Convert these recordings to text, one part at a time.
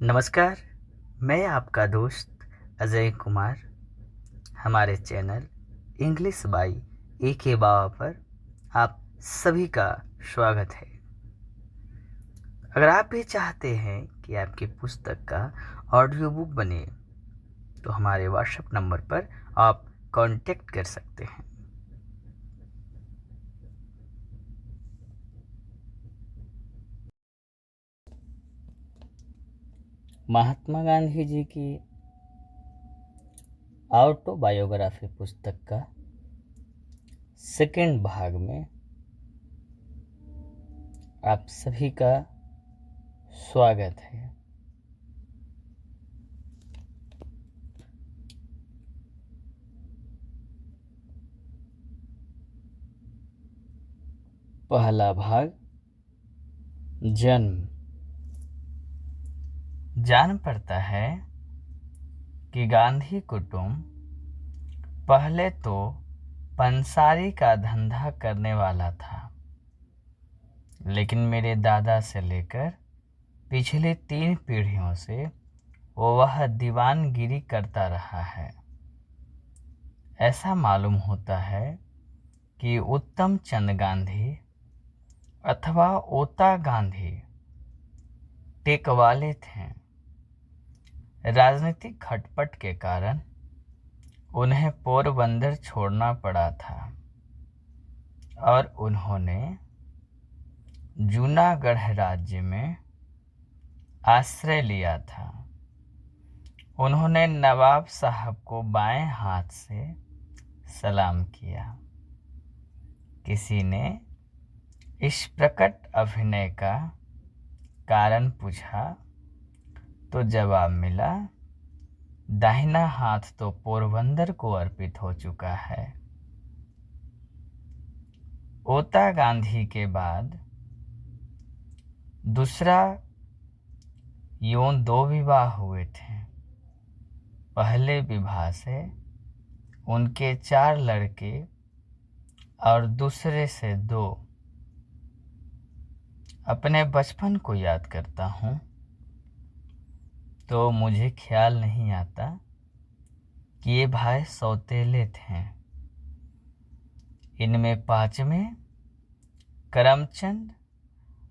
नमस्कार। मैं आपका दोस्त अजय कुमार। हमारे चैनल इंग्लिश बाई ए के बाबा पर आप सभी का स्वागत है। अगर आप भी चाहते हैं कि आपकी पुस्तक का ऑडियो बुक बने तो हमारे व्हाट्सएप नंबर पर आप कांटेक्ट कर सकते हैं। महात्मा गांधी जी की ऑटोबायोग्राफी पुस्तक का सेकंड भाग में आप सभी का स्वागत है। पहला भाग, जन्म। जान पड़ता है कि गांधी कुटुंब पहले तो पंसारी का धंधा करने वाला था, लेकिन मेरे दादा से लेकर पिछले 3 पीढ़ियों से वो वह दीवानगिरी करता रहा है। ऐसा मालूम होता है कि उत्तम चंद गांधी अथवा ओता गांधी टेकवाले थे। राजनीतिक खटपट के कारण उन्हें पोरबंदर छोड़ना पड़ा था और उन्होंने जूनागढ़ राज्य में आश्रय लिया था। उन्होंने नवाब साहब को बाएं हाथ से सलाम किया। किसी ने इस प्रकट अभिनय का कारण पूछा तो जवाब मिला, दाहिना हाथ तो पोरबंदर को अर्पित हो चुका है। ओता गांधी के बाद दूसरा यूं 2 विवाह हुए थे। पहले विवाह से उनके 4 लड़के और दूसरे से 2। अपने बचपन को याद करता हूँ तो मुझे ख्याल नहीं आता कि ये भाई सौतेले थे। इनमें 5वें करमचंद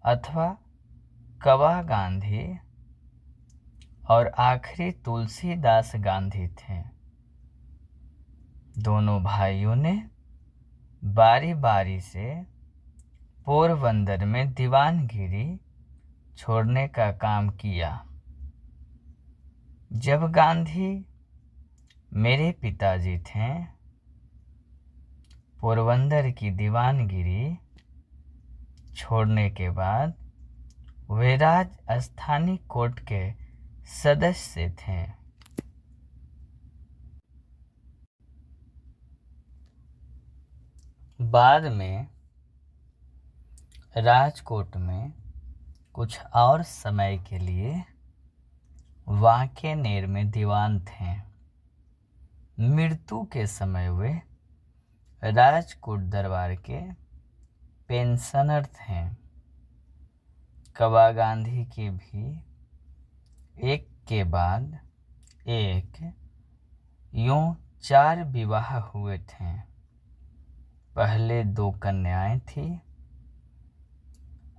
अथवा कवा गांधी और आखिरी तुलसीदास गांधी थे। दोनों भाइयों ने बारी बारी से पोरबंदर में दीवानगिरी छोड़ने का काम किया। जब गांधी मेरे पिताजी थे, पोरबंदर की दीवानगिरी छोड़ने के बाद वे राजस्थानी कोर्ट के सदस्य थे। बाद में राजकोट में कुछ और समय के लिए वांकेनेर में दीवान थे। मृत्यु के समय वे राजकोट दरबार के पेंशनर थे। कवा गांधी के भी एक के बाद एक यूं 4 विवाह हुए थे। पहले 2 कन्याएं थी।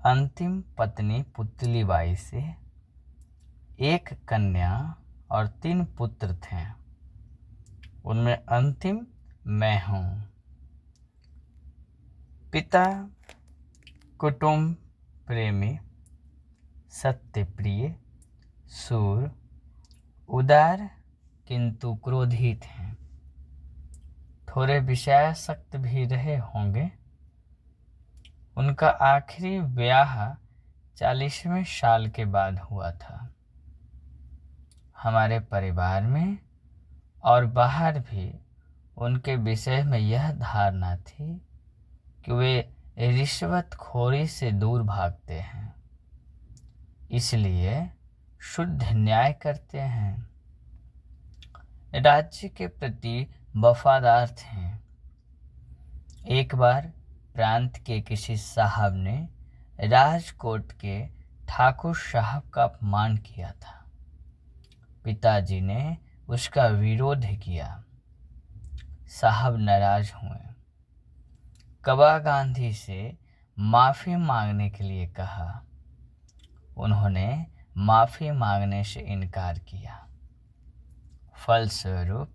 अंतिम पत्नी पुतलीबाई से 1 कन्या और 3 पुत्र थे। उनमें अंतिम मैं हूँ। पिता कुटुंब प्रेमी, सत्यप्रिय, शूर, उदार किंतु क्रोधी थे। थोड़े विषयासक्त भी रहे होंगे। उनका आखिरी ब्याह 40वें साल के बाद हुआ था। हमारे परिवार में और बाहर भी उनके विषय में यह धारणा थी कि वे रिश्वतखोरी से दूर भागते हैं, इसलिए शुद्ध न्याय करते हैं, राज्य के प्रति वफादार थे। एक बार प्रांत के किसी साहब ने राजकोट के ठाकुर साहब का अपमान किया था। पिताजी ने उसका विरोध किया। साहब नाराज हुए, कबा गांधी से माफ़ी मांगने के लिए कहा। उन्होंने माफ़ी मांगने से इनकार किया। फलस्वरूप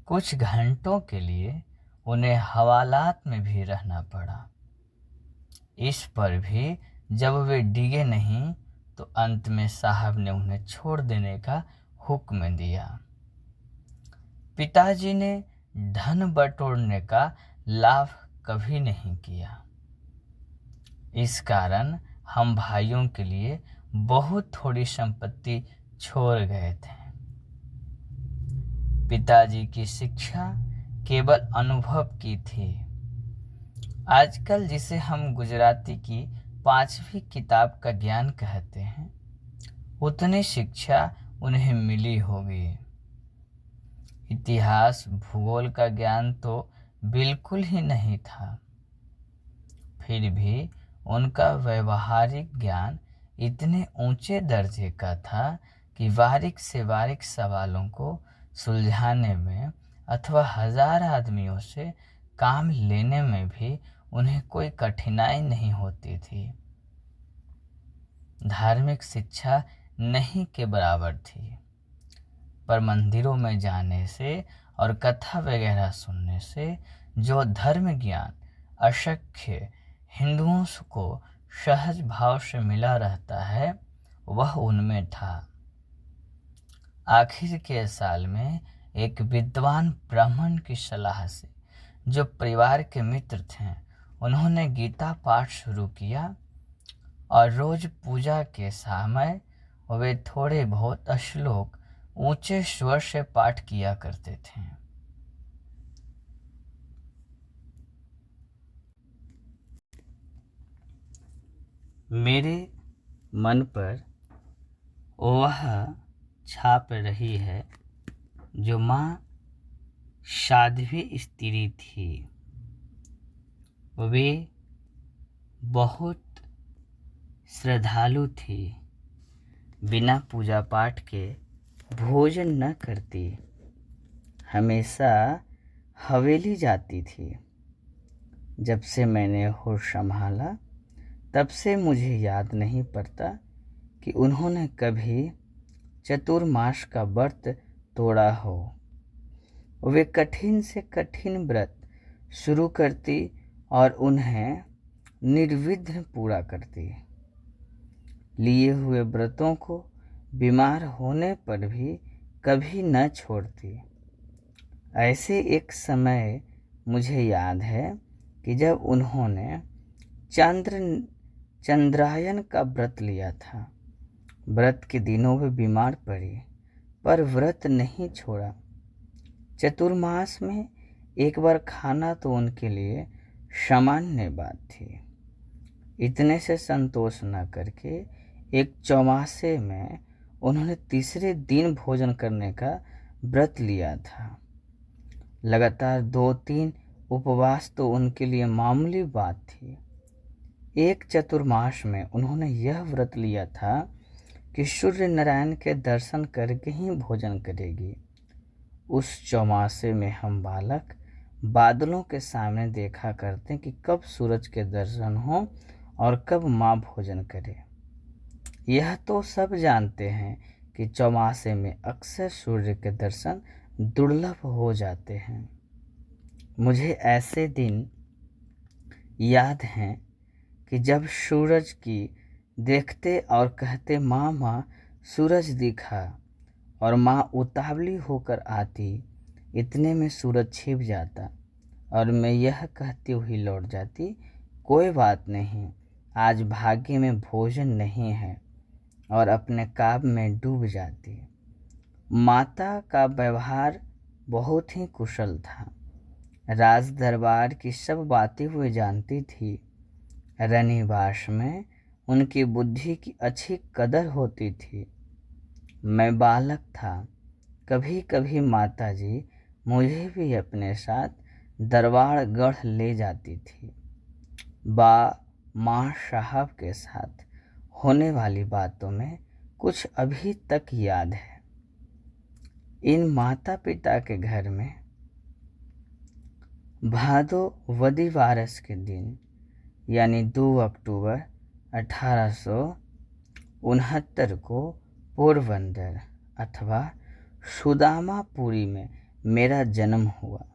कुछ घंटों के लिए उन्हें हवालात में भी रहना पड़ा। इस पर भी जब वे डिगे नहीं तो अंत में साहब ने उन्हें छोड़ देने का हुक्म दिया। पिताजी ने धन बटोरने का लाभ कभी नहीं किया। इस कारण हम भाइयों के लिए बहुत थोड़ी संपत्ति छोड़ गए थे। पिताजी की शिक्षा केवल अनुभव की थी। आजकल जिसे हम गुजराती की 5वीं किताब का ज्ञान कहते हैं, उतनी शिक्षा उन्हें मिली होगी। इतिहास भूगोल का ज्ञान तो बिल्कुल ही नहीं था। फिर भी उनका व्यवहारिक ज्ञान इतने ऊंचे दर्जे का था कि बारीक से बारीक सवालों को सुलझाने में अथवा 1000 आदमियों से काम लेने में भी उन्हें कोई कठिनाई नहीं होती थी। धार्मिक शिक्षा नहीं के बराबर थी, पर मंदिरों में जाने से और कथा वगैरह सुनने से जो धर्म ज्ञान अशक्य हिंदुओं को सहज भाव से मिला रहता है, वह उनमें था। आखिर के साल में एक विद्वान ब्राह्मण की सलाह से, जो परिवार के मित्र थे, उन्होंने गीता पाठ शुरू किया और रोज पूजा के समय वे थोड़े बहुत श्लोक ऊंचे स्वर से पाठ किया करते थे। मेरे मन पर वह छाप रही है जो माँ साध्वी स्त्री थी। वे बहुत श्रद्धालु थी, बिना पूजा पाठ के भोजन न करती, हमेशा हवेली जाती थी। जब से मैंने होश संभाला तब से मुझे याद नहीं पड़ता कि उन्होंने कभी चतुर्मास का व्रत तोड़ा हो। वे कठिन से कठिन व्रत शुरू करती और उन्हें निर्विघ्न पूरा करती। लिए हुए व्रतों को बीमार होने पर भी कभी न छोड़ती। ऐसे एक समय मुझे याद है कि जब उन्होंने चंद्रायन का व्रत लिया था। व्रत के दिनों वे बीमार पड़ी, पर व्रत नहीं छोड़ा। चतुर्मास में एक बार खाना तो उनके लिए सामान्य बात थी। इतने से संतोष न करके एक चौमासे में उन्होंने तीसरे दिन भोजन करने का व्रत लिया था। लगातार 2-3 उपवास तो उनके लिए मामूली बात थी। एक चतुर्मास में उन्होंने यह व्रत लिया था कि सूर्य नारायण के दर्शन करके ही भोजन करेगी। उस चौमासे में हम बालक बादलों के सामने देखा करते कि कब सूरज के दर्शन हो और कब माँ भोजन करे। यह तो सब जानते हैं कि चौमासे में अक्सर सूर्य के दर्शन दुर्लभ हो जाते हैं। मुझे ऐसे दिन याद हैं कि जब सूरज की देखते और कहते माँ माँ सूरज दिखा, और माँ उतावली होकर आती, इतने में सूरज छिप जाता और मैं यह कहती हुई लौट जाती, कोई बात नहीं, आज भाग्य में भोजन नहीं है, और अपने काम में डूब जाती। माता का व्यवहार बहुत ही कुशल था। राज दरबार की सब बातें हुए जानती थी। रनिवास में उनकी बुद्धि की अच्छी कदर होती थी। मैं बालक था। कभी कभी माताजी मुझे भी अपने साथ दरबार गढ़ ले जाती थी। माँ साहब के साथ होने वाली बातों में कुछ अभी तक याद है। इन माता पिता के घर में भादो वदी वारस के दिन यानी 2 अक्टूबर 1869 को पोरबंदर अथवा सुदामापुरी में मेरा जन्म हुआ।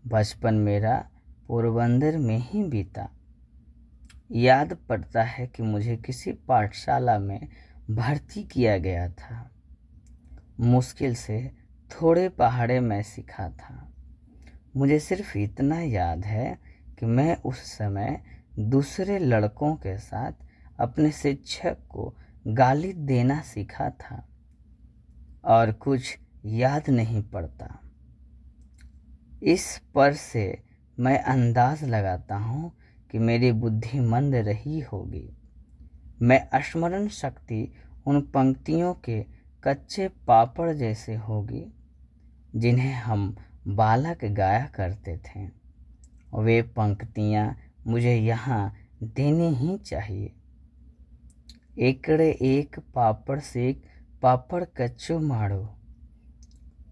बचपन मेरा पोरबंदर में ही बीता। याद पड़ता है कि मुझे किसी पाठशाला में भर्ती किया गया था। मुश्किल से थोड़े पहाड़े में सीखा था। मुझे सिर्फ इतना याद है कि मैं उस समय दूसरे लड़कों के साथ अपने शिक्षक को गाली देना सीखा था और कुछ याद नहीं पड़ता। इस पर से मैं अंदाज लगाता हूँ कि मेरी बुद्धि मंद रही होगी। मैं स्मरण शक्ति उन पंक्तियों के कच्चे पापड़ जैसे होगी जिन्हें हम बालक गाया करते थे। वे पंक्तियाँ मुझे यहाँ देनी ही चाहिए। एकड़े एक पापड़ सेक पापड़ कच्चो मारो।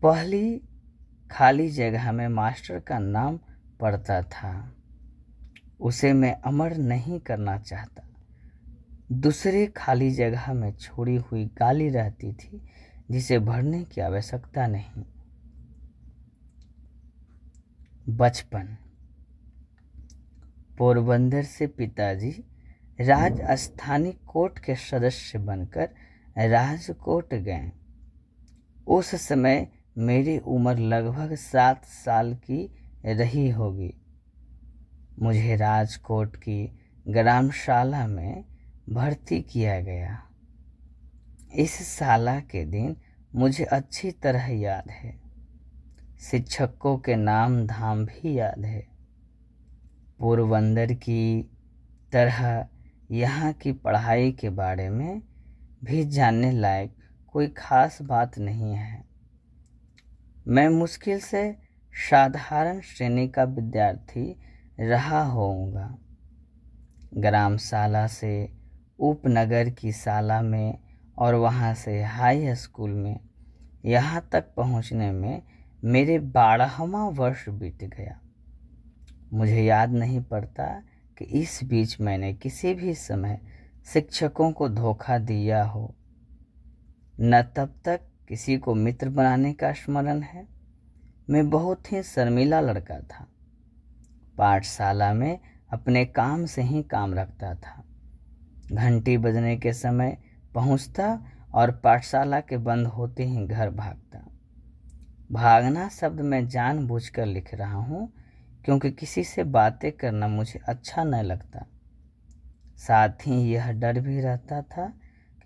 पहली खाली जगह में मास्टर का नाम पड़ता था। उसे मैं अमर नहीं करना चाहता। दूसरी खाली जगह में छोड़ी हुई गाली रहती थी जिसे भरने की आवश्यकता नहीं। बचपन। पोरबंदर से पिताजी राजस्थानी कोर्ट के सदस्य बनकर राजकोट गए। उस समय मेरी उम्र लगभग 7 साल की रही होगी। मुझे राजकोट की ग्रामशाला में भर्ती किया गया। इस शाला के दिन मुझे अच्छी तरह याद है। शिक्षकों के नाम धाम भी याद है। पोरबंदर की तरह यहाँ की पढ़ाई के बारे में भी जानने लायक कोई खास बात नहीं है। मैं मुश्किल से साधारण श्रेणी का विद्यार्थी रहा होऊंगा। ग्रामशाला से उपनगर की शाला में और वहाँ से हाई स्कूल में यहाँ तक पहुँचने में मेरे 12वां वर्ष बीत गया। मुझे याद नहीं पड़ता कि इस बीच मैंने किसी भी समय शिक्षकों को धोखा दिया हो। न तब तक किसी को मित्र बनाने का स्मरण है। मैं बहुत ही शर्मीला लड़का था। पाठशाला में अपने काम से ही काम रखता था। घंटी बजने के समय पहुंचता और पाठशाला के बंद होते ही घर भागता। भागना शब्द मैं जानबूझकर लिख रहा हूँ क्योंकि किसी से बातें करना मुझे अच्छा न लगता। साथ ही यह डर भी रहता था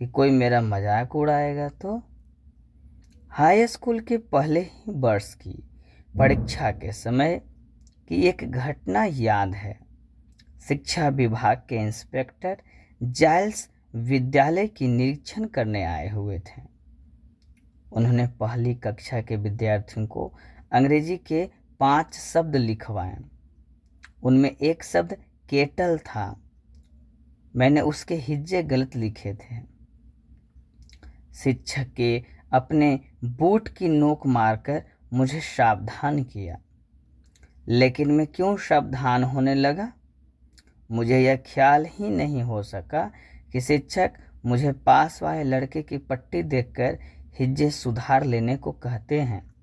कि कोई मेरा मजाक उड़ाएगा तो। हाई स्कूल के पहले ही वर्ष की परीक्षा के समय की एक घटना याद है। शिक्षा विभाग के इंस्पेक्टर जाइल्स विद्यालय की निरीक्षण करने आए हुए थे। उन्होंने पहली कक्षा के विद्यार्थियों को अंग्रेजी के 5 शब्द लिखवाए। उनमें एक शब्द केटल था। मैंने उसके हिज्जे गलत लिखे थे। शिक्षक के अपने बूट की नोक मारकर मुझे सावधान किया। लेकिन मैं क्यों सावधान होने लगा, मुझे यह ख्याल ही नहीं हो सका कि शिक्षक मुझे पास वाले लड़के की पट्टी देखकर हिज्जे सुधार लेने को कहते हैं।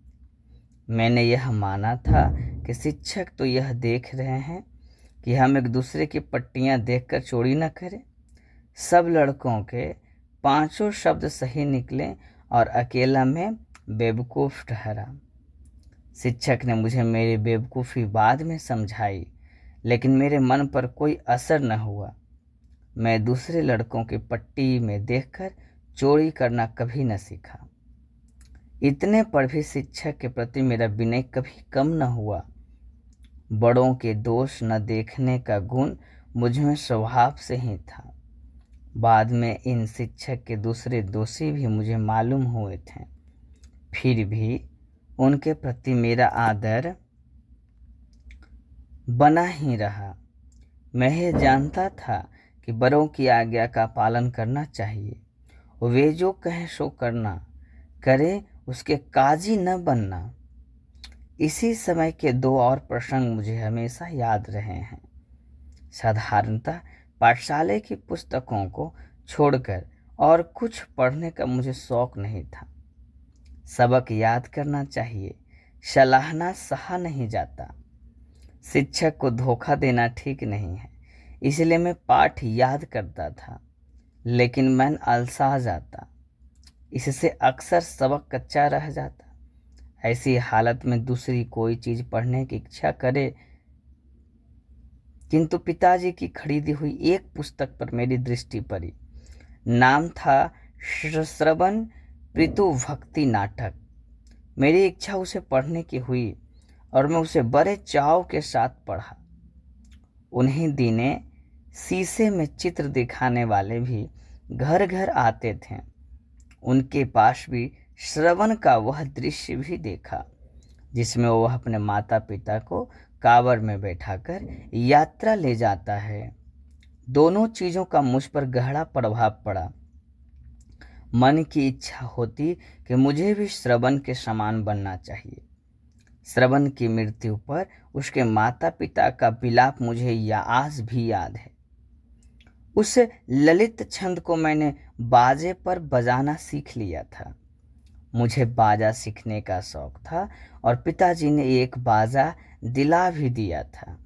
मैंने यह माना था कि शिक्षक तो यह देख रहे हैं कि हम एक दूसरे की पट्टियां देखकर चोरी न करें। सब लड़कों के 5 शब्द सही निकले और अकेला मैं बेवकूफ़ ठहरा। शिक्षक ने मुझे मेरी बेवकूफ़ी बाद में समझाई, लेकिन मेरे मन पर कोई असर न हुआ। मैं दूसरे लड़कों की पट्टी में देखकर चोरी करना कभी न सीखा। इतने पर भी शिक्षक के प्रति मेरा विनय कभी कम न हुआ। बड़ों के दोष न देखने का गुण मुझ में स्वभाव से ही था। बाद में इन शिक्षक के दूसरे दोषी भी मुझे मालूम हुए थे। फिर भी उनके प्रति मेरा आदर बना ही रहा। मैं यह जानता था कि बड़ों की आज्ञा का पालन करना चाहिए। वे जो कहें सो करना करें, उसके काजी न बनना। इसी समय के दो और प्रसंग मुझे हमेशा याद रहे हैं। साधारणतः पाठशाला की पुस्तकों को छोड़कर और कुछ पढ़ने का मुझे शौक नहीं था। सबक याद करना चाहिए, सलाहना सहा नहीं जाता। शिक्षक को धोखा देना ठीक नहीं है, इसलिए मैं पाठ याद करता था, लेकिन मैं अलसा जाता। इससे अक्सर सबक कच्चा रह जाता। ऐसी हालत में दूसरी कोई चीज़ पढ़ने की इच्छा करे, किंतु पिताजी की खरीदी हुई एक पुस्तक पर मेरी दृष्टि पड़ी। नाम था श्रवण प्रीतु भक्ति नाटक। मेरी इच्छा उसे पढ़ने की हुई और मैं उसे बड़े चाव के साथ पढ़ा। उन्हीं दिने शीशे में चित्र दिखाने वाले भी घर घर आते थे। उनके पास भी श्रवण का वह दृश्य भी देखा जिसमें वह अपने माता पिता को कांवड़ में बैठाकर यात्रा ले जाता है। दोनों चीज़ों का मुझ पर गहरा प्रभाव पड़ा। मन की इच्छा होती कि मुझे भी श्रवण के समान बनना चाहिए। श्रवण की मृत्यु पर उसके माता पिता का विलाप मुझे आज भी याद है। उस ललित छंद को मैंने बाजे पर बजाना सीख लिया था। मुझे बाजा सीखने का शौक था और पिताजी ने एक बाजा दिला भी दिया था।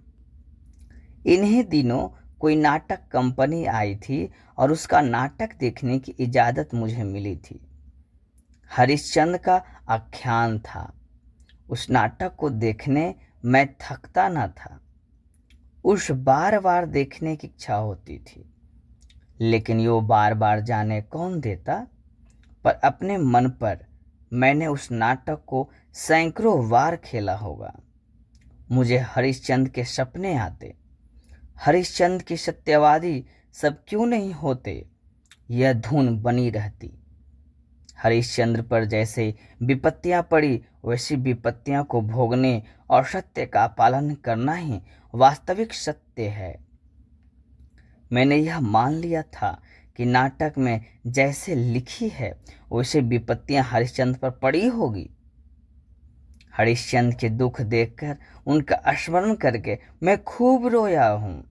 इन्हीं दिनों कोई नाटक कंपनी आई थी और उसका नाटक देखने की इजाज़त मुझे मिली थी। हरिश्चंद्र का आख्यान था। उस नाटक को देखने मैं थकता न था। उस बार बार देखने की इच्छा होती थी, लेकिन यो बार बार जाने कौन देता। पर अपने मन पर मैंने उस नाटक को सैकड़ों बार खेला होगा। मुझे हरिश्चंद्र के सपने आते। हरिश्चंद्र की सत्यवादी सब क्यों नहीं होते, यह धुन बनी रहती। हरिश्चंद्र पर जैसे विपत्तियां पड़ी, वैसी विपत्तियां को भोगने और सत्य का पालन करना ही वास्तविक सत्य है। मैंने यह मान लिया था कि नाटक में जैसे लिखी है वैसे विपत्तियां हरिश्चंद्र पर पड़ी होगी। हरिश्चंद्र के दुख देखकर, उनका स्मरण करके मैं खूब रोया हूँ।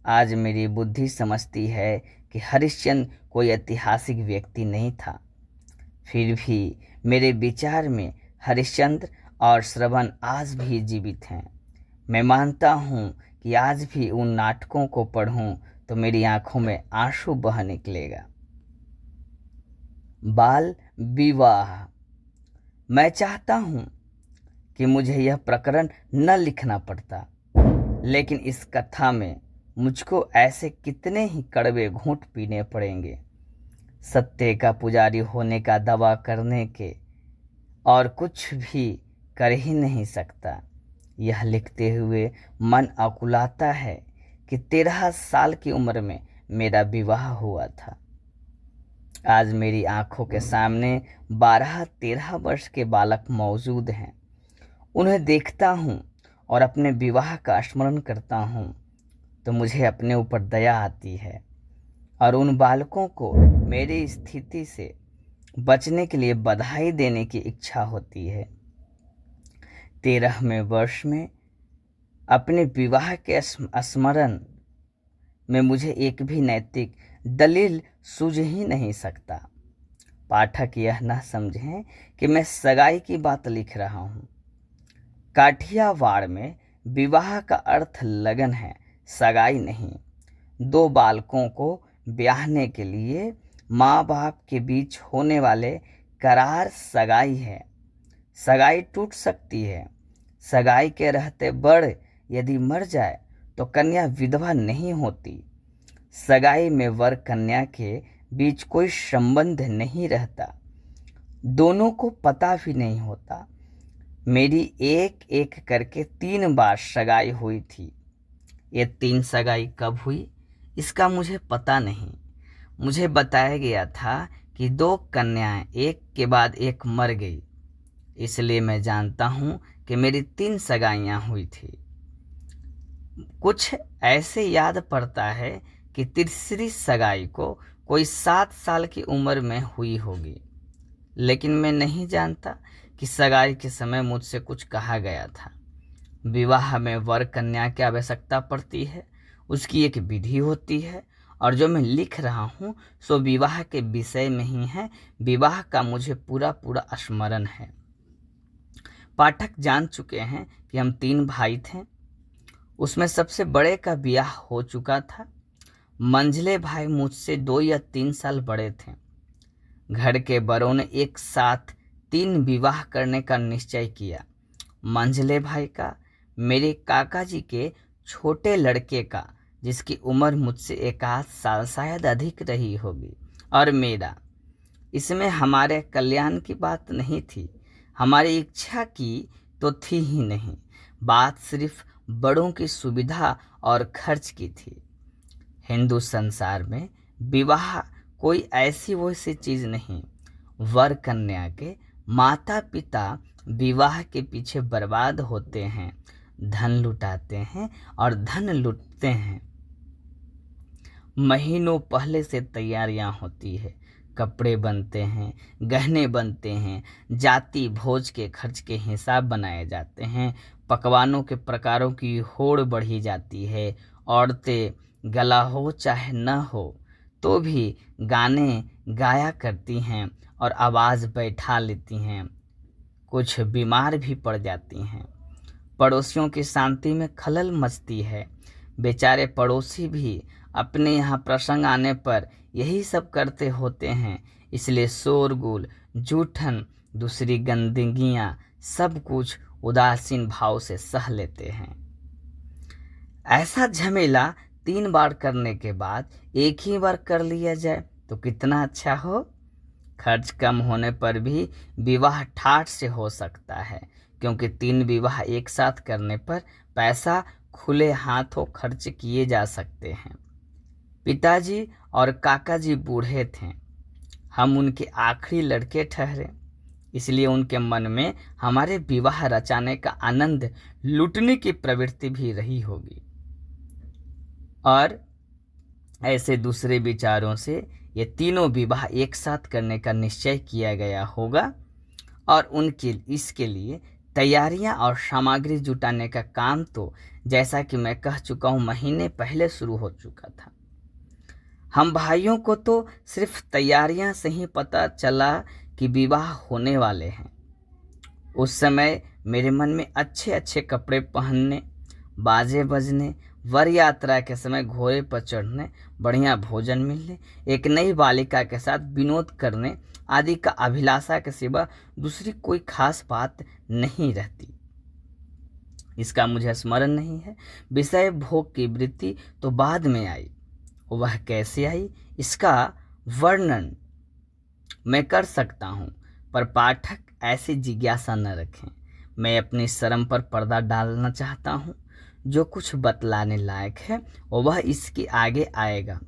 आज मेरी बुद्धि समझती है कि हरिश्चंद्र कोई ऐतिहासिक व्यक्ति नहीं था। फिर भी मेरे विचार में हरिश्चंद्र और श्रवण आज भी जीवित हैं। मैं मानता हूँ कि आज भी उन नाटकों को पढ़ूं तो मेरी आंखों में आंसू बह निकलेगा। बाल विवाह। मैं चाहता हूँ कि मुझे यह प्रकरण न लिखना पड़ता, लेकिन इस कथा में मुझको ऐसे कितने ही कड़वे घूंट पीने पड़ेंगे। सत्य का पुजारी होने का दावा करने के और कुछ भी कर ही नहीं सकता। यह लिखते हुए मन अकुलाता है कि 13 साल की उम्र में मेरा विवाह हुआ था। आज मेरी आंखों के सामने 12-13 वर्ष के बालक मौजूद हैं। उन्हें देखता हूँ और अपने विवाह का स्मरण करता हूँ तो मुझे अपने ऊपर दया आती है और उन बालकों को मेरी स्थिति से बचने के लिए बधाई देने की इच्छा होती है। 13वें वर्ष में अपने विवाह के स्मरण में मुझे एक भी नैतिक दलील सूझ ही नहीं सकता। पाठक यह न समझें कि मैं सगाई की बात लिख रहा हूँ। काठियावाड़ में विवाह का अर्थ लगन है, सगाई नहीं। दो बालकों को ब्याहने के लिए माँ बाप के बीच होने वाले करार सगाई है। सगाई टूट सकती है। सगाई के रहते बड़ यदि मर जाए तो कन्या विधवा नहीं होती। सगाई में वर कन्या के बीच कोई संबंध नहीं रहता। दोनों को पता भी नहीं होता। मेरी एक एक करके 3 बार सगाई हुई थी। ये 3 सगाई कब हुई इसका मुझे पता नहीं। मुझे बताया गया था कि 2 कन्याएं एक के बाद एक मर गई, इसलिए मैं जानता हूँ कि मेरी 3 सगाइयाँ हुई थी। कुछ ऐसे याद पड़ता है कि तीसरी सगाई को कोई 7 साल की उम्र में हुई होगी। लेकिन मैं नहीं जानता कि सगाई के समय मुझसे कुछ कहा गया था। विवाह में वर कन्या की आवश्यकता पड़ती है, उसकी एक विधि होती है, और जो मैं लिख रहा हूँ सो विवाह के विषय में ही है। विवाह का मुझे पूरा पूरा स्मरण है। पाठक जान चुके हैं कि हम 3 भाई थे। उसमें सबसे बड़े का ब्याह हो चुका था। मंझले भाई मुझसे 2 या 3 साल बड़े थे। घर के बड़ों ने एक साथ 3 विवाह करने का निश्चय किया। मंझले भाई का, मेरे काका जी के छोटे लड़के का, जिसकी उम्र मुझसे 1 आध साल शायद अधिक रही होगी, और मेरा। इसमें हमारे कल्याण की बात नहीं थी, हमारी इच्छा की तो थी ही नहीं। बात सिर्फ बड़ों की सुविधा और खर्च की थी। हिंदू संसार में विवाह कोई ऐसी वैसी चीज नहीं। वर कन्या के माता पिता विवाह के पीछे बर्बाद होते हैं, धन लुटाते हैं और धन लुटते हैं। महीनों पहले से तैयारियां होती है, कपड़े बनते हैं, गहने बनते हैं, जाति भोज के खर्च के हिसाब बनाए जाते हैं, पकवानों के प्रकारों की होड़ बढ़ी जाती है। औरतें गला हो चाहे न हो तो भी गाने गाया करती हैं और आवाज़ बैठा लेती हैं। कुछ बीमार भी पड़ जाती हैं। पड़ोसियों की शांति में खलल मचती है। बेचारे पड़ोसी भी अपने यहाँ प्रसंग आने पर यही सब करते होते हैं, इसलिए शोरगुल, जूठन, दूसरी गंदगियाँ सब कुछ उदासीन भाव से सह लेते हैं। ऐसा झमेला 3 बार करने के बाद एक ही बार कर लिया जाए तो कितना अच्छा हो। खर्च कम होने पर भी विवाह ठाठ से हो सकता है, क्योंकि 3 विवाह एक साथ करने पर पैसा खुले हाथों खर्च किए जा सकते हैं। पिताजी और काका जी बूढ़े थे, हम उनके आखिरी लड़के ठहरे, इसलिए उनके मन में हमारे विवाह रचाने का आनंद लूटने की प्रवृत्ति भी रही होगी, और ऐसे दूसरे विचारों से ये तीनों विवाह एक साथ करने का निश्चय किया गया होगा। और उनके इसके लिए तैयारियां और सामग्री जुटाने का काम तो जैसा कि मैं कह चुका हूँ महीने पहले शुरू हो चुका था। हम भाइयों को तो सिर्फ तैयारियां से ही पता चला कि विवाह होने वाले हैं। उस समय मेरे मन में अच्छे अच्छे कपड़े पहनने, बाजे बजने, वर यात्रा के समय घोड़े पर चढ़ने, बढ़िया भोजन मिलने, एक नई बालिका के साथ विनोद करने आदि का अभिलाषा के सिवा दूसरी कोई खास बात नहीं रहती। इसका मुझे स्मरण नहीं है। विषय भोग की वृत्ति तो बाद में आई। वह कैसे आई इसका वर्णन मैं कर सकता हूँ, पर पाठक ऐसी जिज्ञासा न रखें। मैं अपनी शर्म पर पर्दा डालना चाहता हूँ। जो कुछ बतलाने लायक है वह इसके आगे आएगा,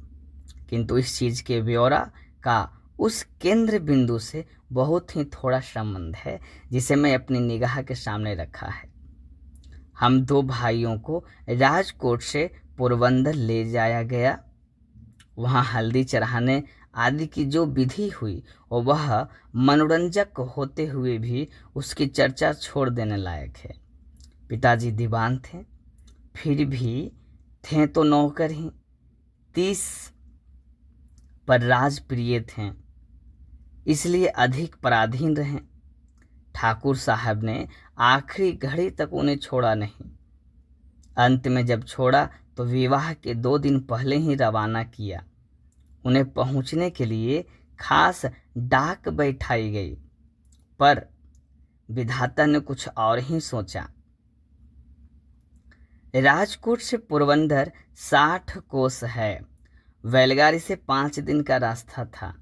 किंतु इस चीज के ब्यौरा का उस केंद्र बिंदु से बहुत ही थोड़ा संबंध है जिसे मैं अपनी निगाह के सामने रखा है। हम 2 भाइयों को राजकोट से पोरबंदर ले जाया गया। वहाँ हल्दी चढ़ाने आदि की जो विधि हुई और वह मनोरंजक होते हुए भी उसकी चर्चा छोड़ देने लायक है। पिताजी दीवान थे, फिर भी थे तो नौकर ही, 30 पर राजप्रिय थे, इसलिए अधिक पराधीन रहे। ठाकुर साहब ने आखिरी घड़ी तक उन्हें छोड़ा नहीं। अंत में जब छोड़ा तो विवाह के 2 दिन पहले ही रवाना किया। उन्हें पहुंचने के लिए खास डाक बैठाई गई, पर विधाता ने कुछ और ही सोचा। राजकोट से पोरबंदर 60 कोस है। बैलगाड़ी से 5 दिन का रास्ता था।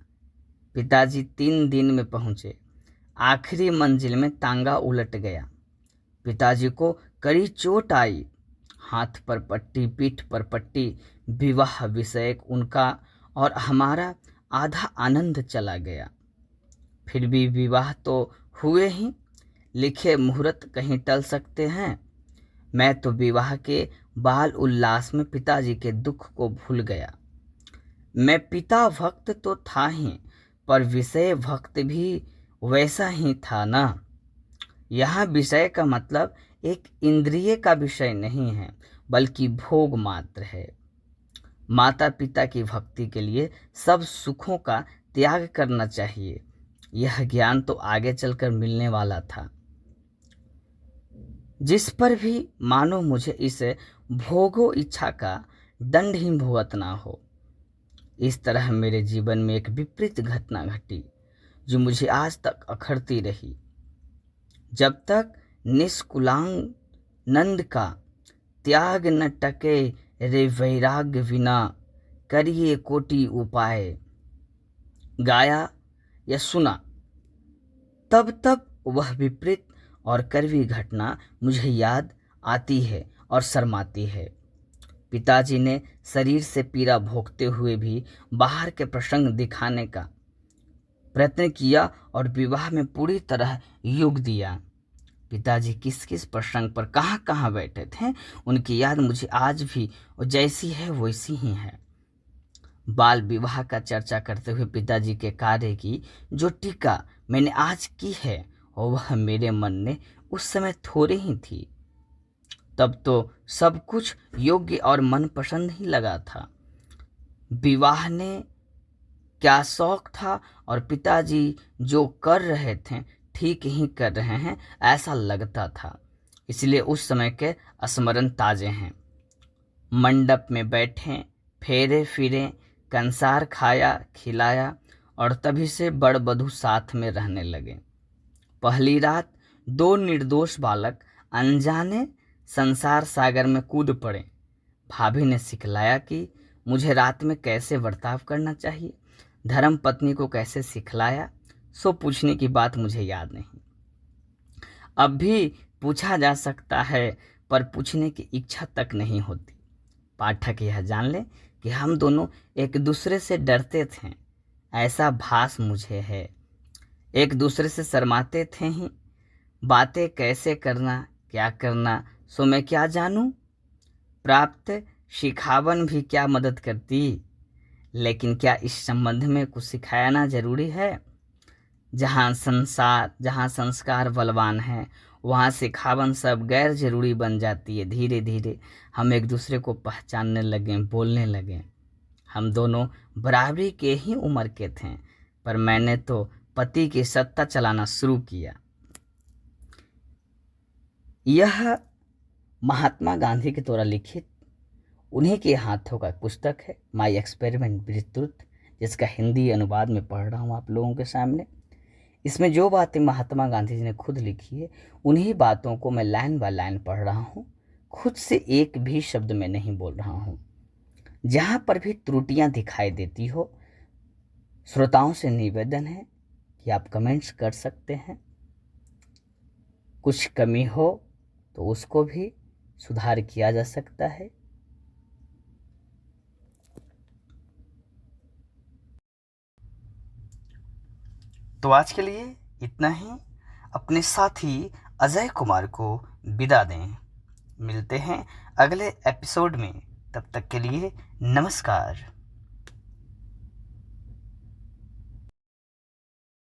पिताजी 3 दिन में पहुंचे। आखिरी मंजिल में तांगा उलट गया। पिताजी को कड़ी चोट आई। हाथ पर पट्टी, पीठ पर पट्टी। विवाह विषयक उनका और हमारा आधा आनंद चला गया। फिर भी विवाह तो हुए ही, लिखे मुहूर्त कहीं टल सकते हैं। मैं तो विवाह के बाल उल्लास में पिताजी के दुख को भूल गया। मैं पिता भक्त तो था ही, पर विषय भक्त भी वैसा ही था ना। यहाँ विषय का मतलब एक इंद्रिय का विषय नहीं है, बल्कि भोग मात्र है। माता पिता की भक्ति के लिए सब सुखों का त्याग करना चाहिए। यह ज्ञान तो आगे चलकर मिलने वाला था। जिस पर भी मानो मुझे इस भोगो इच्छा का दंड ही भुगतना हो। इस तरह मेरे जीवन में एक विपरीत घटना घटी जो मुझे आज तक अखरती रही। जब तक निष्कुलांग नंद का त्याग न टके रे वैराग्य विना, करिए कोटि उपाय, गाया या सुना, तब तब वह विपरीत और कड़वी घटना मुझे याद आती है और शर्माती है। पिताजी ने शरीर से पीड़ा भोगते हुए भी बाहर के प्रसंग दिखाने का प्रयत्न किया और विवाह में पूरी तरह योग दिया। पिताजी किस किस प्रसंग पर कहाँ कहाँ बैठे थे, उनकी याद मुझे आज भी जैसी है वैसी ही है। बाल विवाह का चर्चा करते हुए पिताजी के कार्य की जो टीका मैंने आज की है, वह मेरे मन में उस समय थोड़ी ही थी। तब तो सब कुछ योग्य और मनपसंद ही लगा था। विवाह ने क्या शौक था और पिताजी जो कर रहे थे ठीक ही कर रहे हैं ऐसा लगता था। इसलिए उस समय के स्मरण ताजे हैं। मंडप में बैठे, फेरे फिरे, कंसार खाया खिलाया और तभी से बड़ बधू साथ में रहने लगे। पहली रात दो निर्दोष बालक अनजाने संसार सागर में कूद पड़े। भाभी ने सिखलाया कि मुझे रात में कैसे बर्ताव करना चाहिए। धर्म पत्नी को कैसे सिखलाया, सो पूछने की बात मुझे याद नहीं। अब भी पूछा जा सकता है, पर पूछने की इच्छा तक नहीं होती। पाठक यह जान ले कि हम दोनों एक दूसरे से डरते थे, ऐसा भास मुझे है। एक दूसरे से शर्माते थे ही। बातें कैसे करना, क्या करना, सो मैं क्या जानूं। प्राप्त शिखावन भी क्या मदद करती, लेकिन क्या इस संबंध में कुछ सिखाना जरूरी है। जहाँ संस्कार बलवान है, वहाँ सिखावन सब गैर जरूरी बन जाती है। धीरे धीरे हम एक दूसरे को पहचानने लगे, बोलने लगे। हम दोनों बराबरी के ही उम्र के थे, पर मैंने तो पति की सत्ता चलाना शुरू किया। यह महात्मा गांधी के द्वारा लिखित उन्हीं के हाथों का पुस्तक है, माई एक्सपेरिमेंट विद ट्रुथ, जिसका हिंदी अनुवाद में पढ़ रहा हूँ आप लोगों के सामने। इसमें जो बातें महात्मा गांधी जी ने खुद लिखी है, उन्हीं बातों को मैं लाइन बाय लाइन पढ़ रहा हूँ। खुद से एक भी शब्द में नहीं बोल रहा हूँ। जहाँ पर भी त्रुटियाँ दिखाई देती हो, श्रोताओं से निवेदन है कि आप कमेंट्स कर सकते हैं। कुछ कमी हो तो उसको भी सुधार किया जा सकता है। तो आज के लिए इतना ही। अपने साथी अजय कुमार को विदा दें। मिलते हैं अगले एपिसोड में। तब तक के लिए नमस्कार।